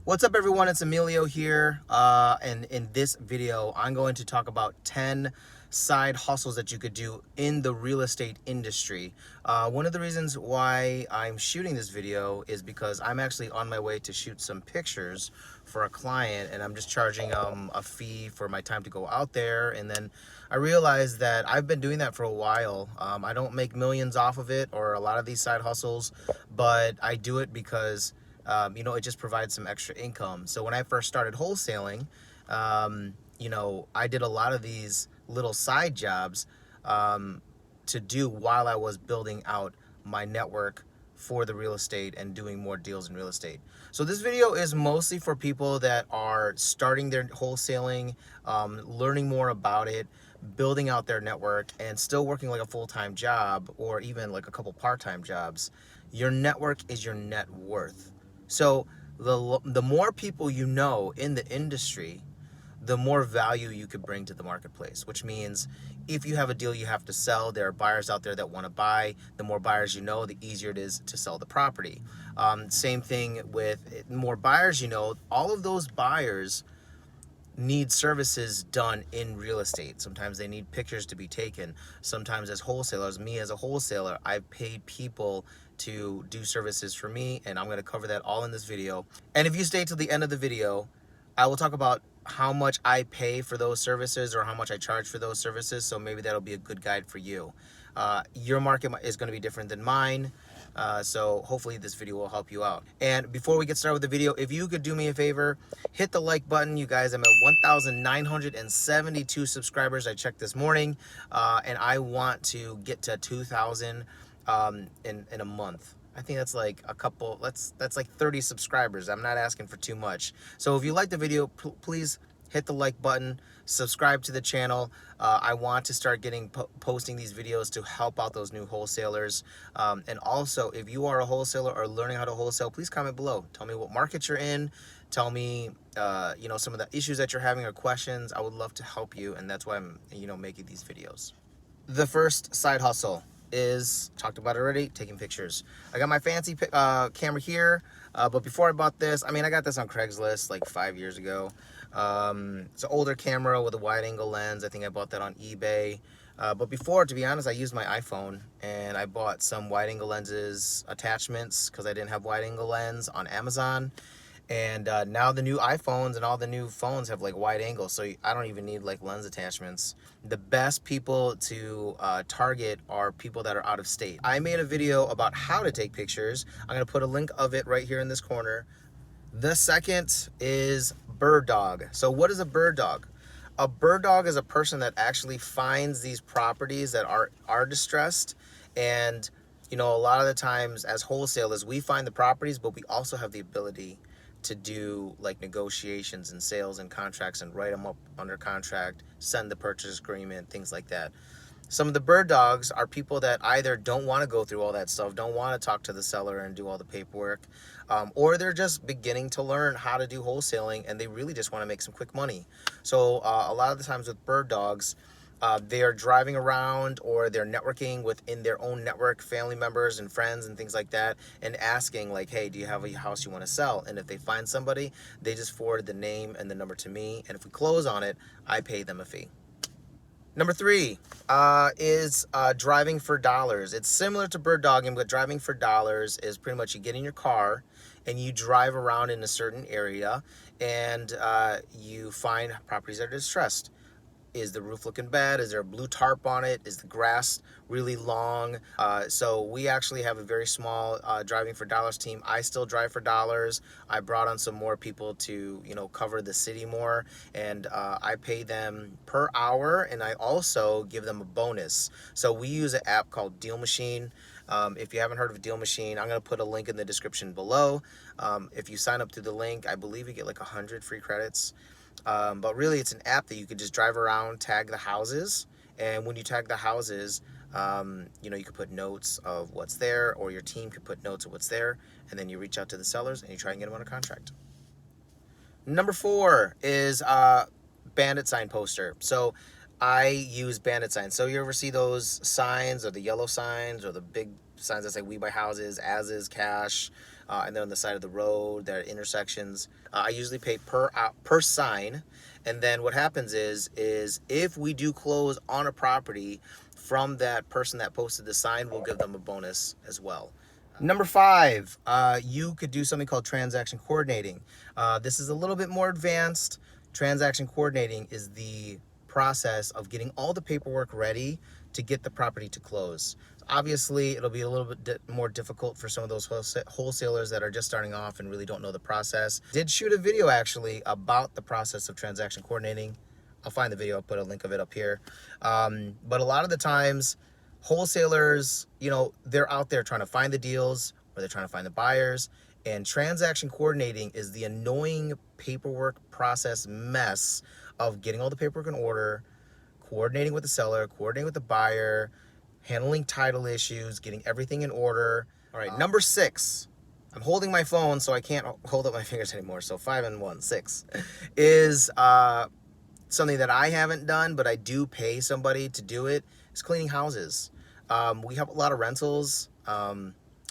What's up, everyone? It's Emilio here, and in this video I'm going to talk about 10 side hustles that you could do in the real estate industry. One of the reasons why I'm shooting this video is because I'm actually on my way to shoot some pictures for a client, and I'm just charging a fee for my time to go out there. And then I realized that I've been doing that for a while. I don't make millions off of it or a lot of these side hustles, but I do it because it just provides some extra income. So when I first started wholesaling, I did a lot of these little side jobs to do while I was building out my network for the real estate and doing more deals in real estate. So this video is mostly for people that are starting their wholesaling, learning more about it, building out their network, and still working like a full-time job or even like a couple part-time jobs. Your network is your net worth. So the more people you know in the industry, the more value you could bring to the marketplace, which means if you have a deal you have to sell, there are buyers out there that want to buy. The more buyers you know, the easier it is to sell the property. Same thing with more buyers you know, all of those buyers need services done in real estate. Sometimes they need pictures to be taken. Sometimes as wholesalers, me as a wholesaler, I've paid people to do services for me, and I'm going to cover that all in this video. And if you stay till the end of the video, I will talk about how much I pay for those services or how much I charge for those services, so maybe that'll be a good guide for you. Your market is going to be different than mine, so hopefully this video will help you out. And before we get started with the video, if you could do me a favor, hit the like button. You guys, I'm at 1,972 subscribers. I checked this morning, and I want to get to 2,000 in a month. I think that's like that's like 30 subscribers. I'm not asking for too much. So if you like the video, please hit the like button, subscribe to the channel. I want to start posting these videos to help out those new wholesalers. And also, if you are a wholesaler or learning how to wholesale, please comment below. Tell me what market you're in. Tell me, some of the issues that you're having or questions. I would love to help you, and that's why I'm, making these videos. The first side hustle is, talked about it already, taking pictures. I got my fancy camera here, but before I bought this, I got this on Craigslist like 5 years ago. It's an older camera with a wide angle lens. I think I bought that on eBay. But before, to be honest, I used my iPhone, and I bought some wide angle lenses attachments because I didn't have wide angle lens on Amazon. And now the new iPhones and all the new phones have like wide angle, so I don't even need like lens attachments. The best people to target are people that are out of state. I made a video about how to take pictures. I'm gonna put a link of it right here in this corner. The second is bird dog. So what is a bird dog? A bird dog is a person that actually finds these properties that are distressed. And a lot of the times as wholesalers, we find the properties, but we also have the ability to do like negotiations and sales and contracts and write them up under contract, send the purchase agreement, things like that. Some of the bird dogs are people that either don't want to go through all that stuff, don't want to talk to the seller and do all the paperwork, or they're just beginning to learn how to do wholesaling and they really just want to make some quick money. So a lot of the times with bird dogs, they are driving around or they're networking within their own network, family members and friends and things like that, and asking like, hey, do you have a house you want to sell? And if they find somebody, they just forward the name and the number to me, and if we close on it, I pay them a fee. Number three is driving for dollars. It's similar to bird dogging, but driving for dollars is pretty much you get in your car and you drive around in a certain area and you find properties that are distressed. Is the roof looking bad? Is there a blue tarp on it? Is the grass really long? So we actually have a very small driving for dollars team. I still drive for dollars. I brought on some more people to cover the city more, and I pay them per hour, and I also give them a bonus. So we use an app called Deal Machine. If you haven't heard of Deal Machine, I'm going to put a link in the description below. If you sign up through the link, I believe you get like 100 free credits. But really it's an app that you can just drive around, tag the houses, and when you tag the houses, you can put notes of what's there, or your team can put notes of what's there, and then you reach out to the sellers and you try and get them under contract. Number four is Bandit sign poster. So I use Bandit signs. So you ever see those signs, or the yellow signs, or the big signs that say we buy houses, as is cash, and they're on the side of the road, they're at intersections. I usually pay per sign, and then what happens is if we do close on a property from that person that posted the sign, we'll give them a bonus as well. Number 5, you could do something called transaction coordinating. This is a little bit more advanced. Transaction coordinating is the process of getting all the paperwork ready to get the property to close. Obviously, it'll be a little bit more difficult for some of those wholesalers that are just starting off and really don't know the process. Did shoot a video actually about the process of transaction coordinating. I'll find the video, I'll put a link of it up here. But a lot of the times, wholesalers, they're out there trying to find the deals, or they're trying to find the buyers, and transaction coordinating is the annoying paperwork process mess of getting all the paperwork in order, coordinating with the seller, coordinating with the buyer, handling title issues, getting everything in order. All right, number 6. I'm holding my phone, so I can't hold up my fingers anymore. So 5 and 1, 6 is something that I haven't done, but I do pay somebody to do it. Is cleaning houses. We have a lot of rentals.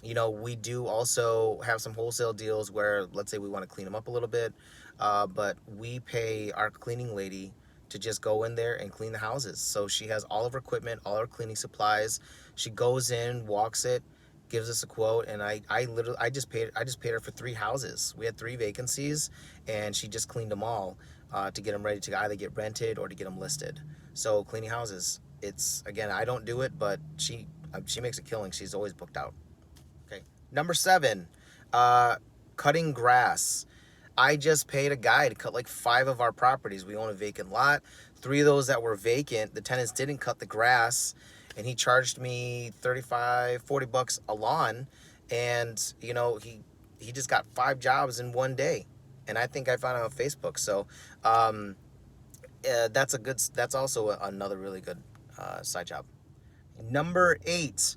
We do also have some wholesale deals where, let's say we want to clean them up a little bit, but we pay our cleaning lady to just go in there and clean the houses. So she has all of her equipment, all her cleaning supplies. She goes in, walks it, gives us a quote, and I just paid her for 3 houses. We had 3 vacancies, and she just cleaned them all to get them ready to either get rented or to get them listed. So cleaning houses, it's, again, I don't do it, but she makes a killing. She's always booked out. Okay, number 7, cutting grass. I just paid a guy to cut like 5 of our properties. We own a vacant lot. 3 of those that were vacant, the tenants didn't cut the grass, and he charged me $35-40 a lawn, and he just got 5 jobs in one day, and I think I found it on Facebook. So that's also another really good side job. Number 8,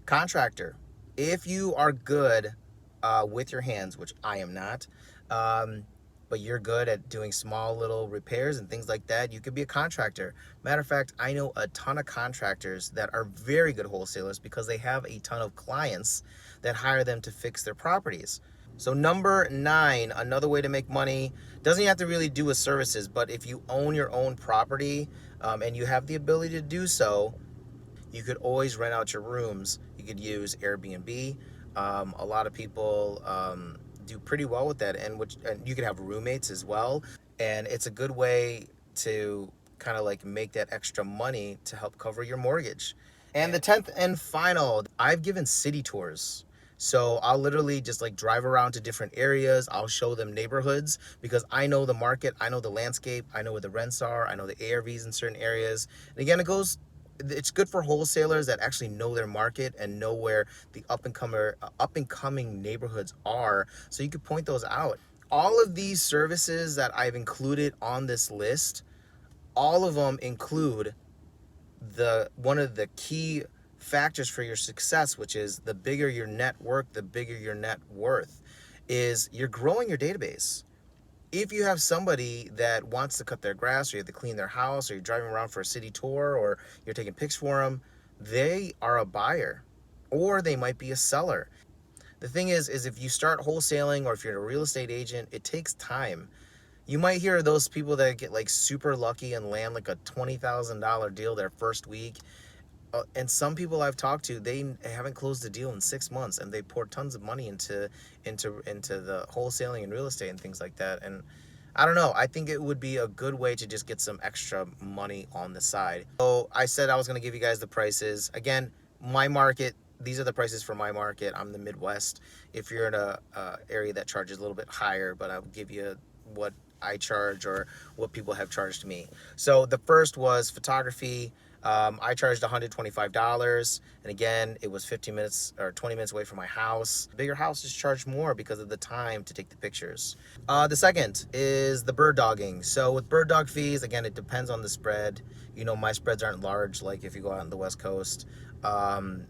contractor. If you are good with your hands, which I am not, but you're good at doing small little repairs and things like that, you could be a contractor. Matter of fact, I know a ton of contractors that are very good wholesalers because they have a ton of clients that hire them to fix their properties. So number 9, another way to make money, doesn't have to really do with services, but if you own your own property and you have the ability to do so, you could always rent out your rooms. You could use Airbnb. A lot of people do pretty well with that, and you can have roommates as well, and it's a good way to kind of like make that extra money to help cover your mortgage. And the 10th and final, I've given city tours. So I'll literally just like drive around to different areas. I'll show them neighborhoods because I know the market, I know the landscape, I know where the rents are, I know the ARVs in certain areas. And again, it's good for wholesalers that actually know their market and know where the up and coming neighborhoods are, so you could point those out. All of these services that I've included on this list, all of them include one of the key factors for your success, which is the bigger your network, the bigger your net worth, is you're growing your database. If you have somebody that wants to cut their grass, or you have to clean their house, or you're driving around for a city tour, or you're taking pics for them, they are a buyer, or they might be a seller. The thing is if you start wholesaling, or if you're a real estate agent, it takes time. You might hear those people that get like super lucky and land like a $20,000 deal their first week. And some people I've talked to, they haven't closed a deal in 6 months, and they poured tons of money into the wholesaling and real estate and things like that. And I don't know, I think it would be a good way to just get some extra money on the side. So I said I was going to give you guys the prices. Again, my market, these are the prices for my market. I'm the Midwest. If you're in a area that charges a little bit higher, but I'll give you what I charge or what people have charged me. So the first was photography. I charged $125, and again, it was 15 minutes or 20 minutes away from my house. Bigger houses charge more because of the time to take the pictures. The second is the bird dogging. So with bird dog fees, again, it depends on the spread. My spreads aren't large like if you go out on the West Coast.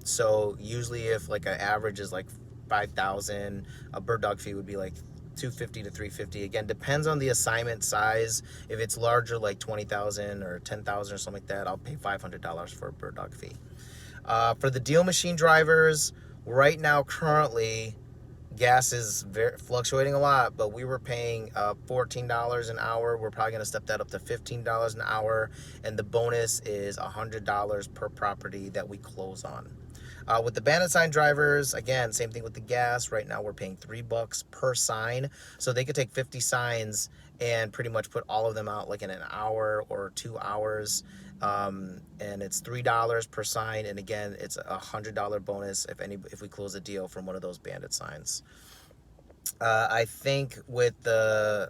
So usually if like an average is like 5,000, a bird dog fee would be like $250 to $350. Again, depends on the assignment size. If it's larger, like 20,000 or 10,000 or something like that, I'll pay $500 for a bird dog fee. For the deal machine drivers, right now, currently, Gas is fluctuating a lot, but we were paying $14 an hour. We're probably going to step that up to $15 an hour, and the bonus is $100 per property that we close on. With the Bandit sign drivers, again, same thing with the gas. Right now we're paying $3 per sign, so they could take 50 signs and pretty much put all of them out like in an hour or 2 hours. And it's $3 per sign, and again, it's a $100 bonus if we close a deal from one of those Bandit signs. I think the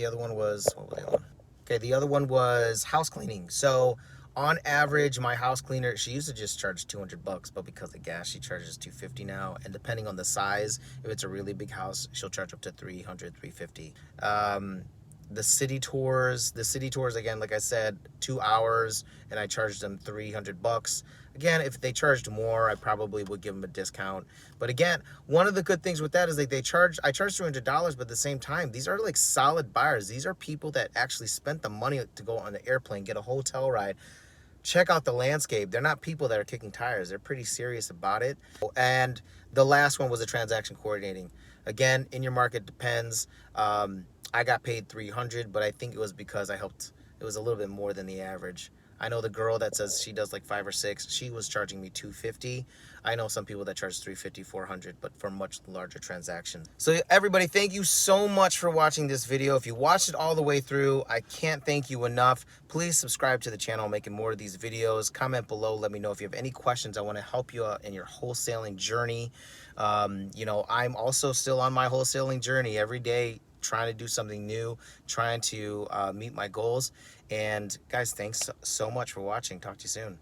other one was, what was the other one? Okay, the other one was house cleaning. So on average, my house cleaner, she used to just charge $200, but because of gas, she charges $250 now. And depending on the size, if it's a really big house, she'll charge up to $300, $350. The city tours, again, like I said, 2 hours, and I charged them $300. Again, if they charged more, I probably would give them a discount. But again, one of the good things with that is like I charge $300, but at the same time, these are like solid buyers. These are people that actually spent the money to go on the airplane, get a hotel ride, check out the landscape. They're not people that are kicking tires. They're pretty serious about it. And the last one was the transaction coordinating. Again, in your market depends. I got paid $300, but I think it was because I helped. It was a little bit more than the average. I know the girl that says she does like 5 or 6, she was charging me $250. I know some people that charge $350, $400, but for much larger transactions. So everybody, thank you so much for watching this video. If you watched it all the way through, I can't thank you enough. Please subscribe to the channel. I'm making more of these videos. Comment below. Let me know if you have any questions. I want to help you out in your wholesaling journey. You know, I'm also still on my wholesaling journey every day, trying to do something new, trying to meet my goals. And guys, thanks so much for watching. Talk to you soon.